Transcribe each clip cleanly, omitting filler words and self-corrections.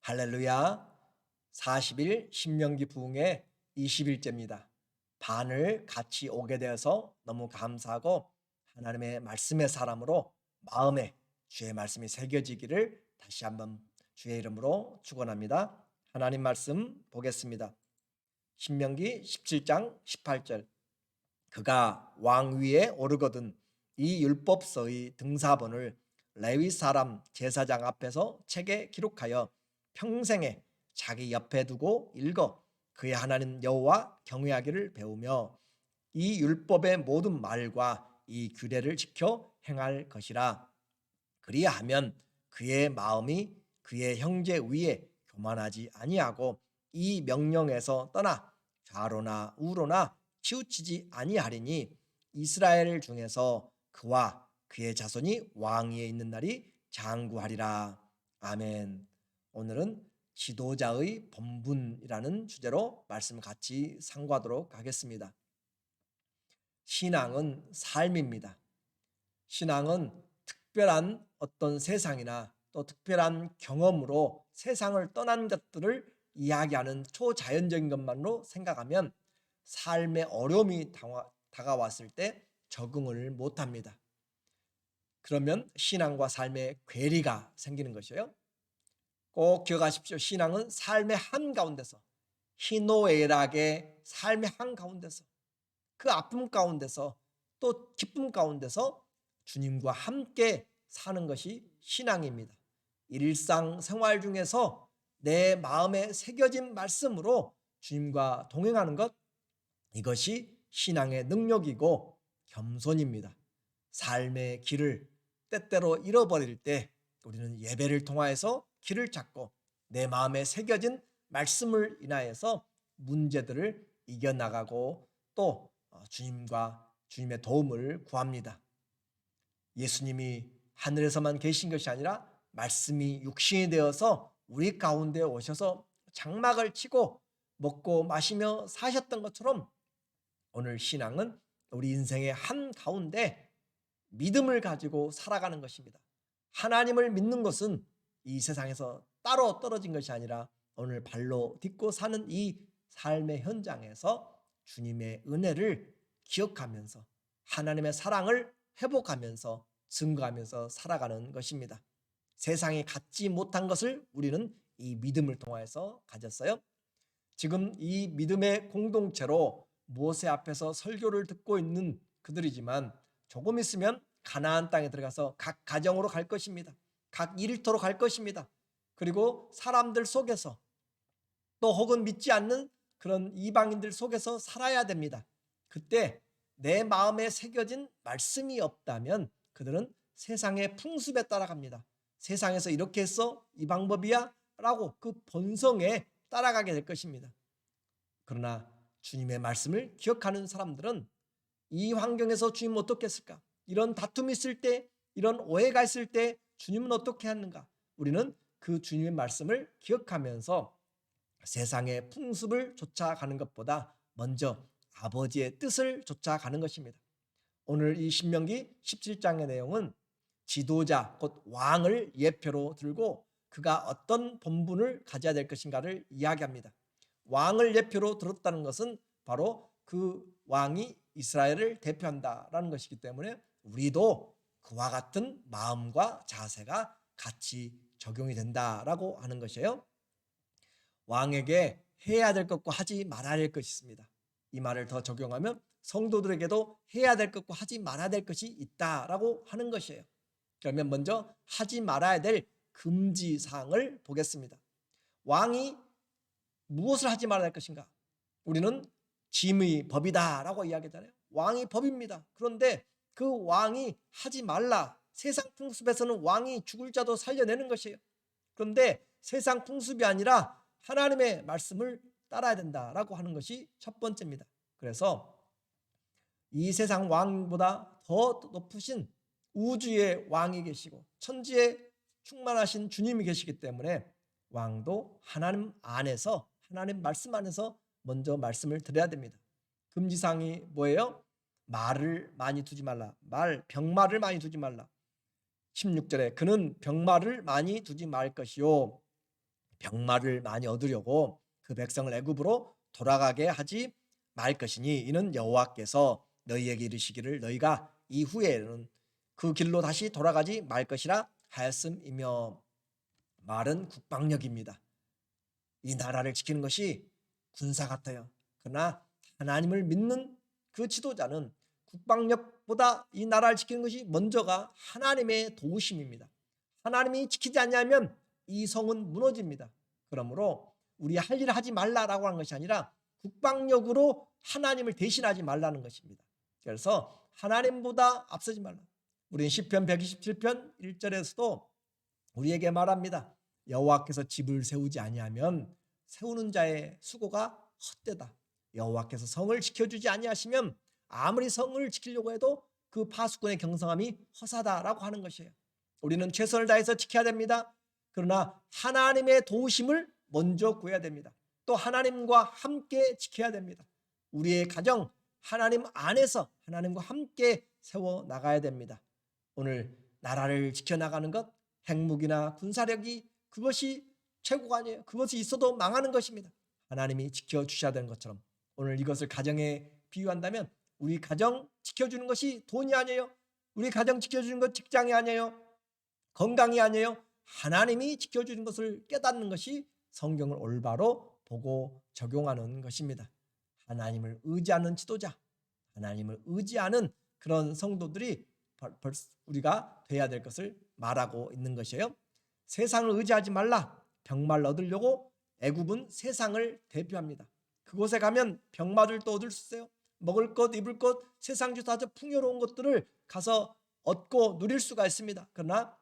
할렐루야. 40일 신명기 부흥의 20일째입니다. 반을 같이 오게 되어서 너무 감사하고 하나님의 말씀의 사람으로 마음에 주의 말씀이 새겨지기를 다시 한번 주의 이름으로 축원합니다. 하나님 말씀 보겠습니다. 신명기 17장 18절. 그가 왕 위에 오르거든 이 율법서의 등사본을 레위 사람 제사장 앞에서 책에 기록하여 평생에 자기 옆에 두고 읽어 그의 하나님 여호와 경외하기를 배우며 이 율법의 모든 말과 이 규례를 지켜 행할 것이라. 그리하면 그의 마음이 그의 형제 위에 교만하지 아니하고 이 명령에서 떠나 좌로나 우로나 치우치지 아니하리니 이스라엘 중에서 그와 그의 자손이 왕위에 있는 날이 장구하리라. 아멘. 오늘은 지도자의 본분이라는 주제로 말씀을 같이 상고하도록 하겠습니다. 신앙은 삶입니다. 신앙은 특별한 어떤 세상이나 또 특별한 경험으로 세상을 떠난 것들을 이야기하는 초자연적인 것만으로 생각하면 삶의 어려움이 다가왔을 때 적응을 못합니다. 그러면 신앙과 삶의 괴리가 생기는 것이에요. 꼭 기억하십시오. 신앙은 삶의 한가운데서, 희노애락의 삶의 한가운데서, 그 아픔 가운데서 또 기쁨 가운데서 주님과 함께 사는 것이 신앙입니다. 일상생활 중에서 내 마음에 새겨진 말씀으로 주님과 동행하는 것, 이것이 신앙의 능력이고 겸손입니다. 삶의 길을 때때로 잃어버릴 때 우리는 예배를 통하여서 길을 찾고 내 마음에 새겨진 말씀을 인하여서 문제들을 이겨나가고 또 주님과 주님의 도움을 구합니다. 예수님이 하늘에서만 계신 것이 아니라 말씀이 육신이 되어서 우리 가운데 오셔서 장막을 치고 먹고 마시며 사셨던 것처럼 오늘 신앙은 우리 인생의 한 가운데 믿음을 가지고 살아가는 것입니다. 하나님을 믿는 것은 이 세상에서 따로 떨어진 것이 아니라 오늘 발로 딛고 사는 이 삶의 현장에서 주님의 은혜를 기억하면서 하나님의 사랑을 회복하면서 증거하면서 살아가는 것입니다. 세상이 갖지 못한 것을 우리는 이 믿음을 통해서 가졌어요. 지금 이 믿음의 공동체로 모세 앞에서 설교를 듣고 있는 그들이지만 조금 있으면 가나안 땅에 들어가서 각 가정으로 갈 것입니다. 각 일터로 갈 것입니다. 그리고 사람들 속에서 또 혹은 믿지 않는 그런 이방인들 속에서 살아야 됩니다. 그때 내 마음에 새겨진 말씀이 없다면 그들은 세상의 풍습에 따라갑니다. 세상에서 이렇게 했어? 이 방법이야? 라고 그 본성에 따라가게 될 것입니다. 그러나 주님의 말씀을 기억하는 사람들은 이 환경에서 주님은 어떻게 했을까? 이런 다툼이 있을 때, 이런 오해가 있을 때 주님은 어떻게 하는가? 우리는 그 주님의 말씀을 기억하면서 세상의 풍습을 쫓아가는 것보다 먼저 아버지의 뜻을 쫓아가는 것입니다. 오늘 이 신명기 17장의 내용은 지도자 곧 왕을 예표로 들고 그가 어떤 본분을 가져야 될 것인가를 이야기합니다. 왕을 예표로 들었다는 것은 바로 그 왕이 이스라엘을 대표한다라는 것이기 때문에 우리도 그와 같은 마음과 자세가 같이 적용이 된다라고 하는 것이에요. 왕에게 해야 될 것과 하지 말아야 될 것이 있습니다. 이 말을 더 적용하면 성도들에게도 해야 될 것과 하지 말아야 될 것이 있다라고 하는 것이에요. 그러면 먼저 하지 말아야 될 금지 사항을 보겠습니다. 왕이 무엇을 하지 말아야 할 것인가? 우리는 짐의 법이다라고 이야기하잖아요. 왕이 법입니다. 그런데 그 왕이 하지 말라. 세상 풍습에서는 왕이 죽을 자도 살려내는 것이에요. 그런데 세상 풍습이 아니라 하나님의 말씀을 따라야 된다라고 하는 것이 첫 번째입니다. 그래서 이 세상 왕보다 더 높으신 우주의 왕이 계시고 천지에 충만하신 주님이 계시기 때문에 왕도 하나님 안에서 하나님 말씀 안에서 먼저 말씀을 드려야 됩니다. 금지사항이 뭐예요? 말을 많이 두지 말라. 병말을 많이 두지 말라. 16절에 그는 병말을 많이 두지 말 것이요. 병마를 많이 얻으려고 그 백성을 애굽으로 돌아가게 하지 말 것이니 이는 여호와께서 너희에게 이르시기를 너희가 이후에는 그 길로 다시 돌아가지 말 것이라 하였음이며. 말은 국방력입니다. 이 나라를 지키는 것이 군사 같아요. 그러나 하나님을 믿는 그 지도자는 국방력보다 이 나라를 지키는 것이 먼저가 하나님의 도우심입니다. 하나님이 지키지 않냐면 이 성은 무너집니다. 그러므로 우리 할 일을 하지 말라라고 하는 것이 아니라 국방력으로 하나님을 대신하지 말라는 것입니다. 그래서 하나님보다 앞서지 말라. 우리는 시편 127편 1절에서도 우리에게 말합니다. 여호와께서 집을 세우지 아니하면 세우는 자의 수고가 헛되다. 여호와께서 성을 지켜주지 아니하시면 아무리 성을 지키려고 해도 그 파수꾼의 경성함이 허사다라고 하는 것이에요. 우리는 최선을 다해서 지켜야 됩니다. 그러나 하나님의 도우심을 먼저 구해야 됩니다. 또 하나님과 함께 지켜야 됩니다. 우리의 가정 하나님 안에서 하나님과 함께 세워나가야 됩니다. 오늘 나라를 지켜나가는 것, 핵무기나 군사력이 그것이 최고가 아니에요. 그것이 있어도 망하는 것입니다. 하나님이 지켜주셔야 되는 것처럼 오늘 이것을 가정에 비유한다면 우리 가정 지켜주는 것이 돈이 아니에요. 우리 가정 지켜주는 것 직장이 아니에요. 건강이 아니에요. 하나님이 지켜주는 것을 깨닫는 것이 성경을 올바로 보고 적용하는 것입니다. 하나님을 의지하는 지도자, 하나님을 의지하는 그런 성도들이 우리가 돼야 될 것을 말하고 있는 것이에요. 세상을 의지하지 말라. 병마를 얻으려고 애굽은 세상을 대표합니다. 그곳에 가면 병마를 또 얻을 수 있어요. 먹을 것, 입을 것, 세상 중에서 아주 풍요로운 것들을 가서 얻고 누릴 수가 있습니다. 그러나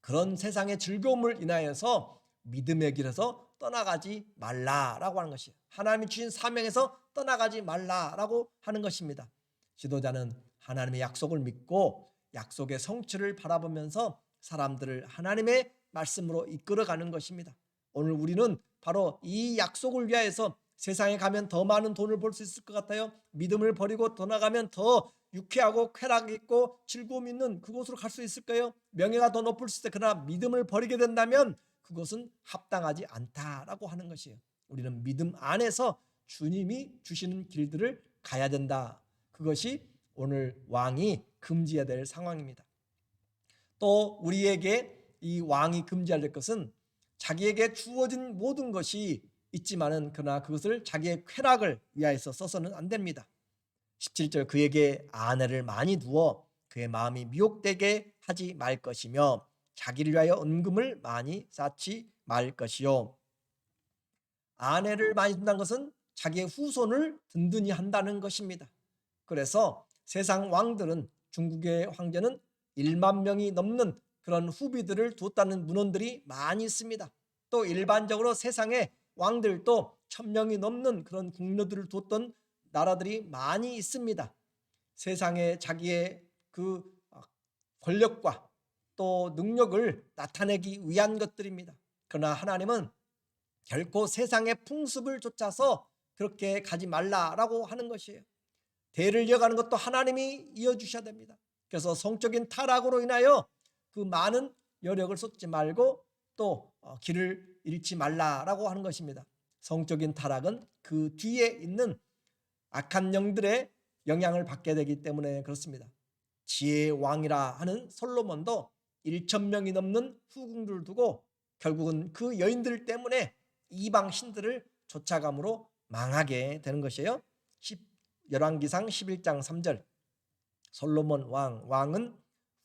그런 세상의 즐거움을 인하여서 믿음의 길에서 떠나가지 말라라고 하는 것이에요. 하나님이 주신 사명에서 떠나가지 말라라고 하는 것입니다. 지도자는 하나님의 약속을 믿고 약속의 성취를 바라보면서 사람들을 하나님의 말씀으로 이끌어가는 것입니다. 오늘 우리는 바로 이 약속을 위하여서 세상에 가면 더 많은 돈을 벌 수 있을 것 같아요. 믿음을 버리고 떠나가면 더 유쾌하고 쾌락 있고 즐거움 있는 그곳으로 갈 수 있을까요? 명예가 더 높을 수 있어요. 그러나 믿음을 버리게 된다면 그것은 합당하지 않다라고 하는 것이에요. 우리는 믿음 안에서 주님이 주시는 길들을 가야 된다. 그것이 오늘 왕이 금지해야 될 상황입니다. 또 우리에게 이 왕이 금지해야 될 것은 자기에게 주어진 모든 것이 있지만은 그러나 그것을 자기의 쾌락을 위하여서 써서는 안 됩니다. 17절 그에게 아내를 많이 두어 그의 마음이 미혹되게 하지 말 것이며 자기를 위하여 은금을 많이 쌓지 말 것이요. 아내를 많이 둔다는 것은 자기의 후손을 든든히 한다는 것입니다. 그래서 세상 왕들은 중국의 황제는 1만 명이 넘는 그런 후비들을 두었다는 문헌들이 많이 있습니다. 또 일반적으로 세상에 왕들도 1000명이 넘는 그런 궁녀들을 두었던 나라들이 많이 있습니다. 세상에 자기의 그 권력과 또 능력을 나타내기 위한 것들입니다. 그러나 하나님은 결코 세상의 풍습을 쫓아서 그렇게 가지 말라라고 하는 것이에요. 대를 이어가는 것도 하나님이 이어주셔야 됩니다. 그래서 성적인 타락으로 인하여 그 많은 여력을 쏟지 말고 또 길을 잃지 말라라고 하는 것입니다. 성적인 타락은 그 뒤에 있는 악한 영들의 영향을 받게 되기 때문에 그렇습니다. 지혜의 왕이라 하는 솔로몬도 1000명이 넘는 후궁들을 두고 결국은 그 여인들 때문에 이방 신들을 쫓아감으로 망하게 되는 것이에요. 열왕기상 11장 3절 솔로몬 왕은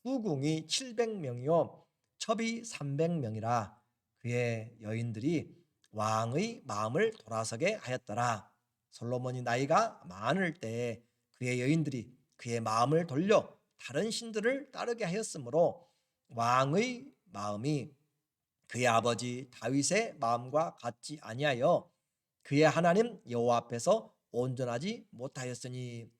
후궁이 700명이요 첩이 300명이라 그의 여인들이 왕의 마음을 돌아서게 하였더라. 솔로몬이 나이가 많을 때에 그의 여인들이 그의 마음을 돌려 다른 신들을 따르게 하였으므로 왕의 마음이 그의 아버지 다윗의 마음과 같지 아니하여 그의 하나님 여호와 앞에서 온전하지 못하였으니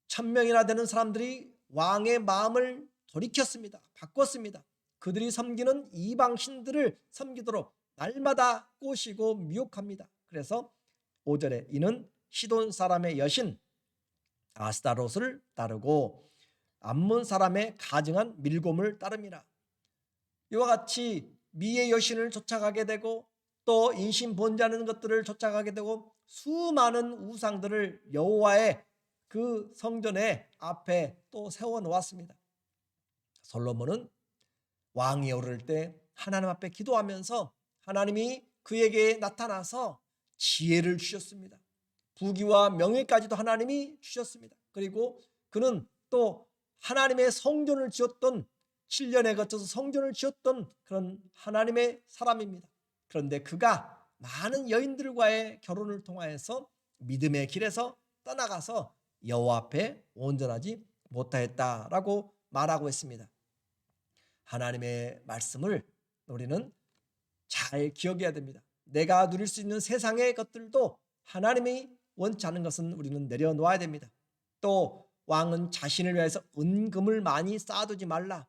1000명이나 되는 사람들이 왕의 마음을 돌이켰습니다. 바꿨습니다. 그들이 섬기는 이방 신들을 섬기도록 날마다 꼬시고 미혹합니다. 그래서 5절에 이는 시돈 사람의 여신 아스타롯을 따르고 암몬 사람의 가증한 밀곰을 따릅니다. 이와 같이 미의 여신을 쫓아가게 되고 또 인신본자는 것들을 쫓아가게 되고 수많은 우상들을 여호와의 그 성전에 앞에 또 세워 놓았습니다. 솔로몬은 왕이 오를 때 하나님 앞에 기도하면서 하나님이 그에게 나타나서 지혜를 주셨습니다. 부귀와 명예까지도 하나님이 주셨습니다. 그리고 그는 또 하나님의 성전을 지었던 7년에 거쳐서 성전을 지었던 그런 하나님의 사람입니다. 그런데 그가 많은 여인들과의 결혼을 통하여서 믿음의 길에서 떠나가서 여호와 앞에 온전하지 못하였다라고 말하고 있습니다. 하나님의 말씀을 우리는 잘 기억해야 됩니다. 내가 누릴 수 있는 세상의 것들도 하나님이 원치 않은 것은 우리는 내려놓아야 됩니다. 또 왕은 자신을 위해서 은금을 많이 쌓아두지 말라,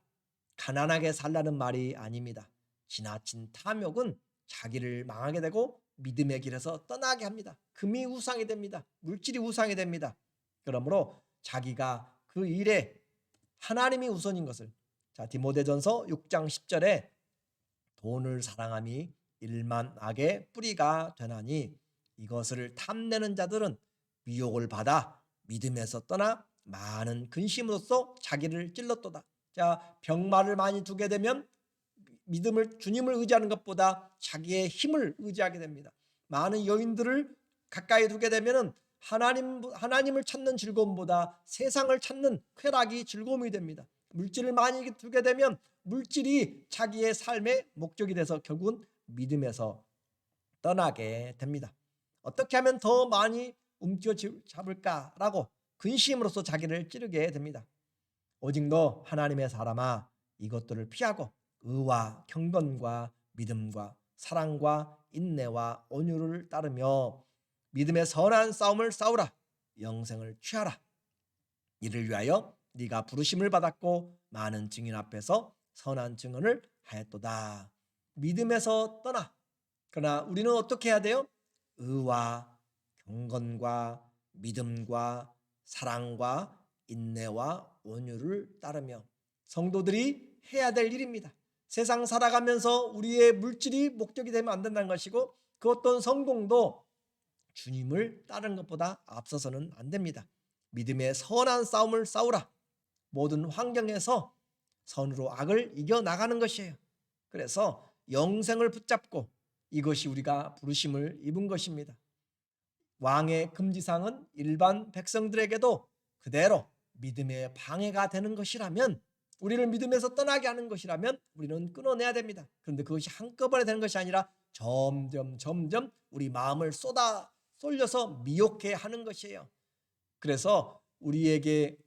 가난하게 살라는 말이 아닙니다. 지나친 탐욕은 자기를 망하게 되고 믿음의 길에서 떠나게 합니다. 금이 우상이 됩니다. 물질이 우상이 됩니다. 그러므로 자기가 그 일에 하나님이 우선인 것을, 디모데전서 6장 10절에 돈을 사랑함이 일만 악의 뿌리가 되나니 이것을 탐내는 자들은 미혹을 받아 믿음에서 떠나 많은 근심으로써 자기를 찔렀도다. 병마를 많이 두게 되면 주님을 의지하는 것보다 자기의 힘을 의지하게 됩니다. 많은 여인들을 가까이 두게 되면 하나님을 찾는 즐거움보다 세상을 찾는 쾌락이 즐거움이 됩니다. 물질을 많이 두게 되면 물질이 자기의 삶의 목적이 돼서 결국은 믿음에서 떠나게 됩니다. 어떻게 하면 더 많이 움켜잡을까라고 근심으로써 자기를 찌르게 됩니다. 오직 너 하나님의 사람아, 이것들을 피하고 의와 경건과 믿음과 사랑과 인내와 온유를 따르며 믿음의 선한 싸움을 싸우라. 영생을 취하라. 이를 위하여 네가 부르심을 받았고 많은 증인 앞에서 선한 증언을 하였도다. 믿음에서 떠나. 그러나 우리는 어떻게 해야 돼요? 의와 경건과 믿음과 사랑과 인내와 온유를 따르며 성도들이 해야 될 일입니다. 세상 살아가면서 우리의 물질이 목적이 되면 안 된다는 것이고, 그 어떤 성공도 주님을 따르는 것보다 앞서서는 안 됩니다. 믿음의 선한 싸움을 싸우라. 모든 환경에서 선으로 악을 이겨나가는 것이에요. 그래서 영생을 붙잡고, 이것이 우리가 부르심을 입은 것입니다. 왕의 금지사항은 일반 백성들에게도 그대로 믿음의 방해가 되는 것이라면, 우리를 믿음에서 떠나게 하는 것이라면 우리는 끊어내야 됩니다. 그런데 그것이 한꺼번에 되는 것이 아니라 점점 우리 마음을 쏠려서 미혹해 하는 것이에요. 그래서 우리에게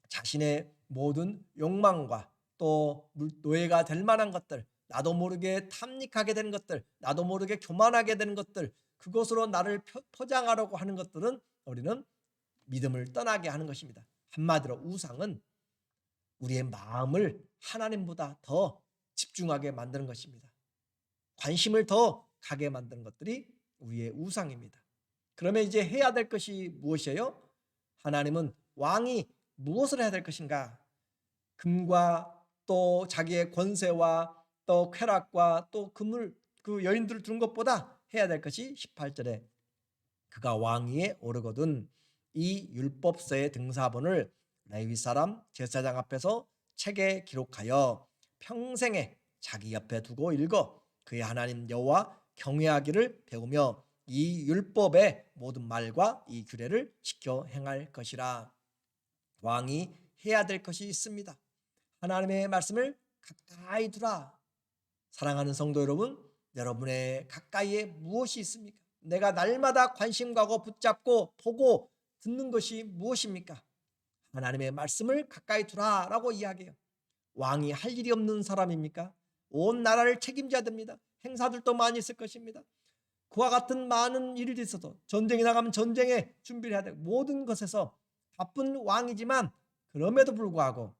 자신의 모든 욕망과 또 노예가 될 만한 것들, 나도 모르게 탐닉하게 되는 것들, 나도 모르게 교만하게 되는 것들, 그것으로 나를 포장하려고 하는 것들은 우리는 믿음을 떠나게 하는 것입니다. 한마디로 우상은 우리의 마음을 하나님보다 더 집중하게 만드는 것입니다. 관심을 더 가게 만드는 것들이 우리의 우상입니다. 그러면 이제 해야 될 것이 무엇이에요? 하나님은 왕이 무엇을 해야 될 것인가? 금과 또 자기의 권세와 또 쾌락과 또 금을 그 여인들을 두는 것보다 해야 될 것이 18절에 그가 왕위에 오르거든 이 율법서의 등사본을 레위 사람 제사장 앞에서 책에 기록하여 평생에 자기 옆에 두고 읽어 그의 하나님 여호와 경외하기를 배우며 이 율법의 모든 말과 이 규례를 지켜 행할 것이라. 왕이 해야 될 것이 있습니다. 하나님의 말씀을 가까이 두라. 사랑하는 성도 여러분, 여러분의 가까이에 무엇이 있습니까? 내가 날마다 관심 가고 붙잡고 보고 듣는 것이 무엇입니까? 하나님의 말씀을 가까이 두라라고 이야기해요. 왕이 할 일이 없는 사람입니까? 온 나라를 책임져야 됩니다. 행사들도 많이 있을 것입니다. 그와 같은 많은 일이 있어도 전쟁에 나가면 전쟁에 준비를 해야 되고 모든 것에서 바쁜 왕이지만 그럼에도 불구하고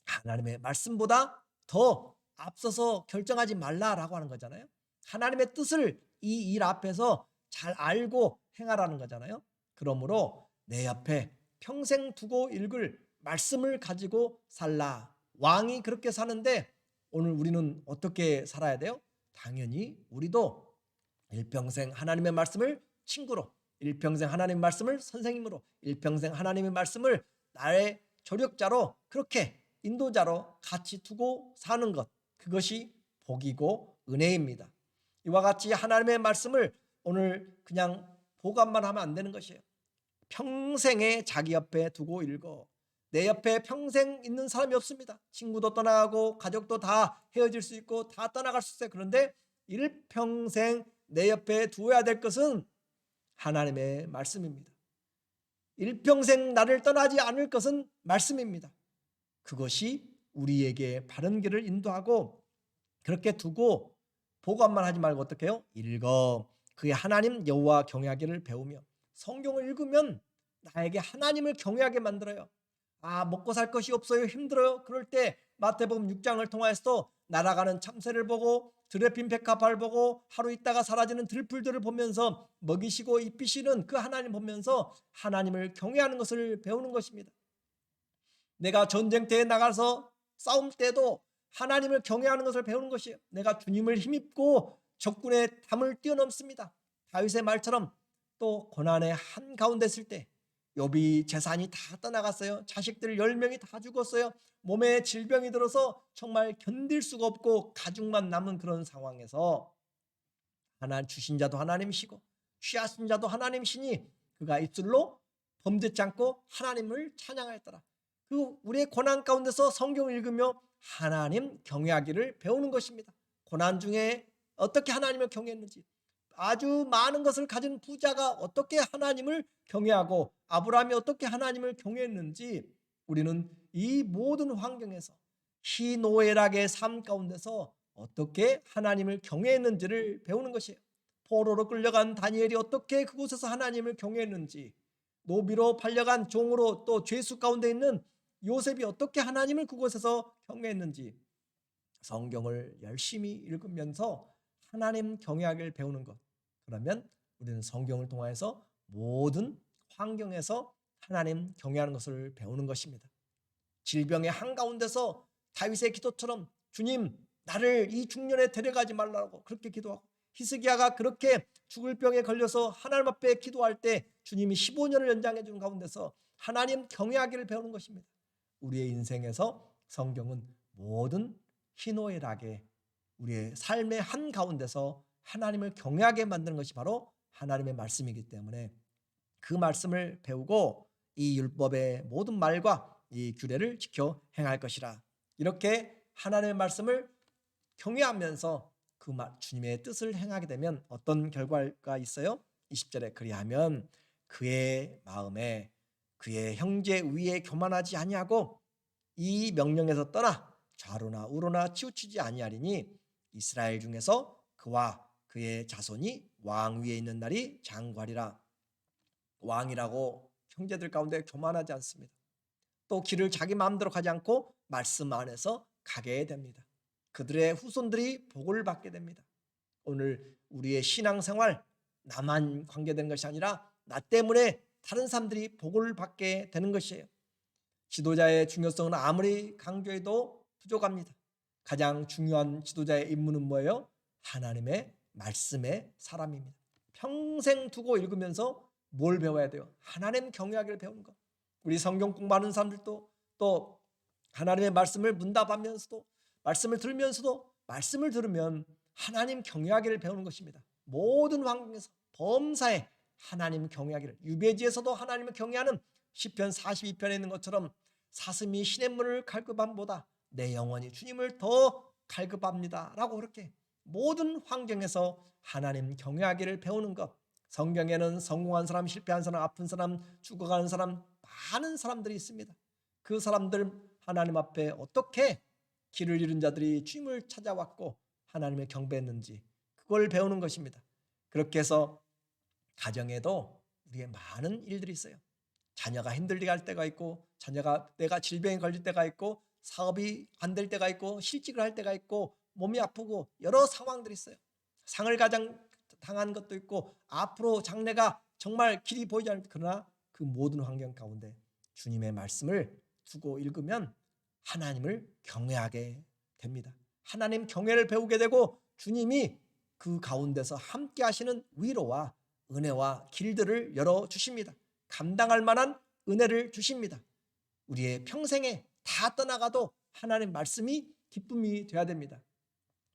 하나님의 말씀보다 더 앞서서 결정하지 말라라고 하는 거잖아요. 하나님의 뜻을 이 일 앞에서 잘 알고 행하라는 거잖아요. 그러므로 내 옆에 평생 두고 읽을 말씀을 가지고 살라. 왕이 그렇게 사는데 오늘 우리는 어떻게 살아야 돼요? 당연히 우리도 일평생 하나님의 말씀을 친구로, 일평생 하나님의 말씀을 선생님으로, 일평생 하나님의 말씀을 나의 조력자로, 그렇게 인도자로 같이 두고 사는 것, 그것이 복이고 은혜입니다. 이와 같이 하나님의 말씀을 오늘 그냥 보관만 하면 안 되는 것이에요. 평생에 자기 옆에 두고 읽어. 내 옆에 평생 있는 사람이 없습니다. 친구도 떠나가고 가족도 다 헤어질 수 있고 다 떠나갈 수 있어요. 그런데 일평생 내 옆에 두어야 될 것은 하나님의 말씀입니다. 일평생 나를 떠나지 않을 것은 말씀입니다. 그것이 우리에게 바른 길을 인도하고, 그렇게 두고 보관만 하지 말고 어떻게 해요? 읽어. 그의 하나님 여호와 경외하기를 배우며. 성경을 읽으면 나에게 하나님을 경외하게 만들어요. 먹고 살 것이 없어요, 힘들어요. 그럴 때 마태복음 6장을 통하여서 날아가는 참새를 보고 들에 핀 백합화를 보고 하루 있다가 사라지는 들풀들을 보면서 먹이시고 입히시는 그 하나님 보면서 하나님을 경외하는 것을 배우는 것입니다. 내가 전쟁터에 나가서 싸움 때도 하나님을 경외하는 것을 배우는 것이에요. 내가 주님을 힘입고 적군의 담을 뛰어넘습니다. 다윗의 말처럼 또 고난의 한가운데 있을 때, 욥이 재산이 다 떠나갔어요. 자식들 10명이 다 죽었어요. 몸에 질병이 들어서 정말 견딜 수가 없고 가죽만 남은 그런 상황에서 하나님 주신 자도 하나님이시고 취하신 자도 하나님이시니 그가 입술로 범죄치 않고 하나님을 찬양하였더라. 그 우리의 고난 가운데서 성경을 읽으며 하나님 경외하기를 배우는 것입니다. 고난 중에 어떻게 하나님을 경외했는지, 아주 많은 것을 가진 부자가 어떻게 하나님을 경외하고 아브라함이 어떻게 하나님을 경외했는지, 우리는 이 모든 환경에서 희노애락의 삶 가운데서 어떻게 하나님을 경외했는지를 배우는 것이에요. 포로로 끌려간 다니엘이 어떻게 그곳에서 하나님을 경외했는지, 노비로 팔려간 종으로 또 죄수 가운데 있는 요셉이 어떻게 하나님을 그곳에서 경외했는지, 성경을 열심히 읽으면서 하나님 경외하기를 배우는 것. 그러면 우리는 성경을 통해서 모든 환경에서 하나님 경외하는 것을 배우는 것입니다. 질병의 한가운데서 다윗의 기도처럼 주님 나를 이 중년에 데려가지 말라고 그렇게 기도하고, 히스기야가 그렇게 죽을 병에 걸려서 하나님 앞에 기도할 때 주님이 15년을 연장해 주는 가운데서 하나님 경외하기를 배우는 것입니다. 우리의 인생에서 성경은 모든 희노애락에 우리의 삶의 한가운데서 하나님을 경외하게 만드는 것이 바로 하나님의 말씀이기 때문에 그 말씀을 배우고 이 율법의 모든 말과 이 규례를 지켜 행할 것이라. 이렇게 하나님의 말씀을 경외하면서 그 주님의 뜻을 행하게 되면 어떤 결과가 있어요? 20절에 그리하면 그의 마음에 그의 형제 위에 교만하지 아니하고 이 명령에서 떠나 좌로나 우로나 치우치지 아니하리니 이스라엘 중에서 그와 그의 자손이 왕 위에 있는 날이 장구하리라. 왕이라고 형제들 가운데 교만하지 않습니다. 또 길을 자기 마음대로 가지 않고 말씀 안에서 가게 됩니다. 그들의 후손들이 복을 받게 됩니다. 오늘 우리의 신앙생활 나만 관계되는 것이 아니라 나 때문에 다른 사람들이 복을 받게 되는 것이에요. 지도자의 중요성은 아무리 강조해도 부족합니다. 가장 중요한 지도자의 임무는 뭐예요? 하나님의 말씀의 사람입니다. 평생 두고 읽으면서 뭘 배워야 돼요? 하나님 경외하기를 배우는 것. 우리 성경 공부하는 사람들도 또 하나님의 말씀을 문답하면서도 말씀을 들으면서도 말씀을 들으면 하나님 경외하기를 배우는 것입니다. 모든 환경에서 범사에 하나님 경외하기를, 유배지에서도 하나님을 경외하는 시편 42편에 있는 것처럼 사슴이 시냇물을 갈급함보다 내 영혼이 주님을 더 갈급합니다 라고, 그렇게 모든 환경에서 하나님 경외하기를 배우는 것. 성경에는 성공한 사람, 실패한 사람, 아픈 사람, 죽어가는 사람, 많은 사람들이 있습니다. 그 사람들 하나님 앞에 어떻게 길을 잃은 자들이 주님을 찾아왔고 하나님을 경배했는지, 그걸 배우는 것입니다. 그렇게 해서 가정에도 우리의 많은 일들이 있어요. 자녀가 힘들게 할 때가 있고, 자녀가 내가 질병에 걸릴 때가 있고, 사업이 안 될 때가 있고, 실직을 할 때가 있고, 몸이 아프고 여러 상황들이 있어요. 상을 가장 당한 것도 있고, 앞으로 장래가 정말 길이 보이지 않을 때, 그러나 그 모든 환경 가운데 주님의 말씀을 두고 읽으면 하나님을 경외하게 됩니다. 하나님 경외를 배우게 되고 주님이 그 가운데서 함께 하시는 위로와 은혜와 길들을 열어주십니다. 감당할 만한 은혜를 주십니다. 우리의 평생에 다 떠나가도 하나님 말씀이 기쁨이 되어야 됩니다.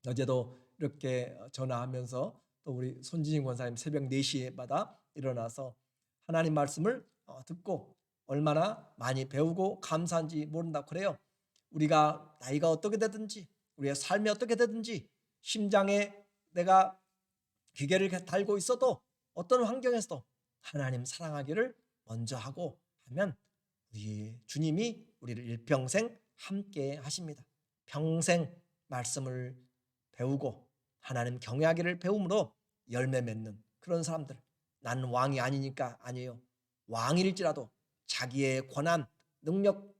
어제도 이렇게 전화하면서 또 우리 손진인 권사님 새벽 4시마다 일어나서 하나님 말씀을 듣고 얼마나 많이 배우고 감사한지 모른다 그래요. 우리가 나이가 어떻게 되든지 우리의 삶이 어떻게 되든지 심장에 내가 기계를 달고 있어도 어떤 환경에서도 하나님 사랑하기를 먼저 하고 하면 우리 주님이 우리를 일평생 함께 하십니다. 평생 말씀을 배우고 하나님 경외하기를 배움으로 열매 맺는 그런 사람들. 나는 왕이 아니니까 아니에요. 왕일지라도 자기의 권한, 능력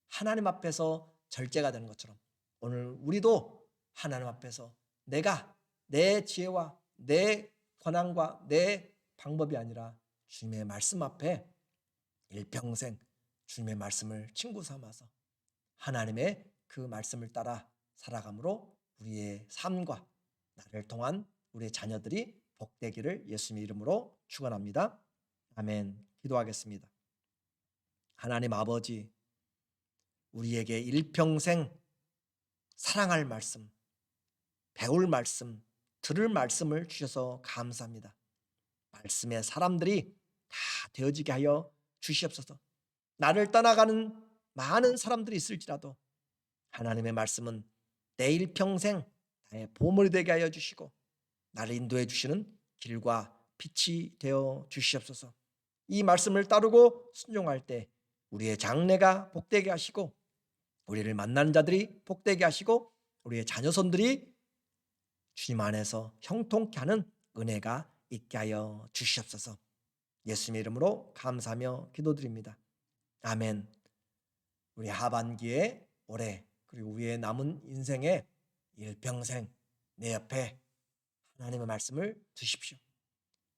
하나님 앞에서 절제가 되는 것처럼 오늘 우리도 하나님 앞에서 내가 내 지혜와 내 권한과 내 방법이 아니라 주님의 말씀 앞에 일평생 주님의 말씀을 친구 삼아서 하나님의 그 말씀을 따라 살아감으로 우리의 삶과 나를 통한 우리의 자녀들이 복되기를 예수님의 이름으로 축원합니다. 아멘. 기도하겠습니다. 하나님 아버지, 우리에게 일평생 사랑할 말씀, 배울 말씀, 들을 말씀을 주셔서 감사합니다. 말씀의 사람들이 다 되어지게 하여 주시옵소서. 나를 떠나가는 많은 사람들이 있을지라도 하나님의 말씀은 내 일평생 나의 보물이 되게 하여 주시고 나를 인도해 주시는 길과 빛이 되어 주시옵소서. 이 말씀을 따르고 순종할 때 우리의 장래가 복되게 하시고 우리를 만나는 자들이 복되게 하시고 우리의 자녀손들이 주님 안에서 형통케 하는 은혜가 있게 하여 주시옵소서. 예수님의 이름으로 감사하며 기도드립니다. 아멘. 우리 하반기에 올해 그리고 위에 남은 인생에 일평생 내 옆에 하나님의 말씀을 두십시오.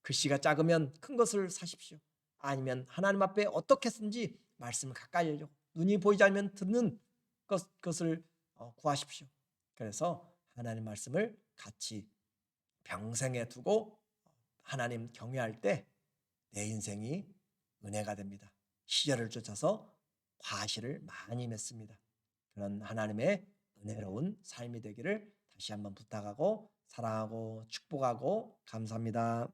글씨가 작으면 큰 것을 사십시오. 아니면 하나님 앞에 어떻게 쓴지 말씀을 가까이 하려고 눈이 보이지 않으면 듣는 것을 구하십시오. 그래서 하나님 말씀을 같이 평생에 두고 하나님 경외할 때 내 인생이 은혜가 됩니다. 시절을 쫓아서 과실을 많이 맺습니다. 그런 하나님의 은혜로운 삶이 되기를 다시 한번 부탁하고 사랑하고 축복하고 감사합니다.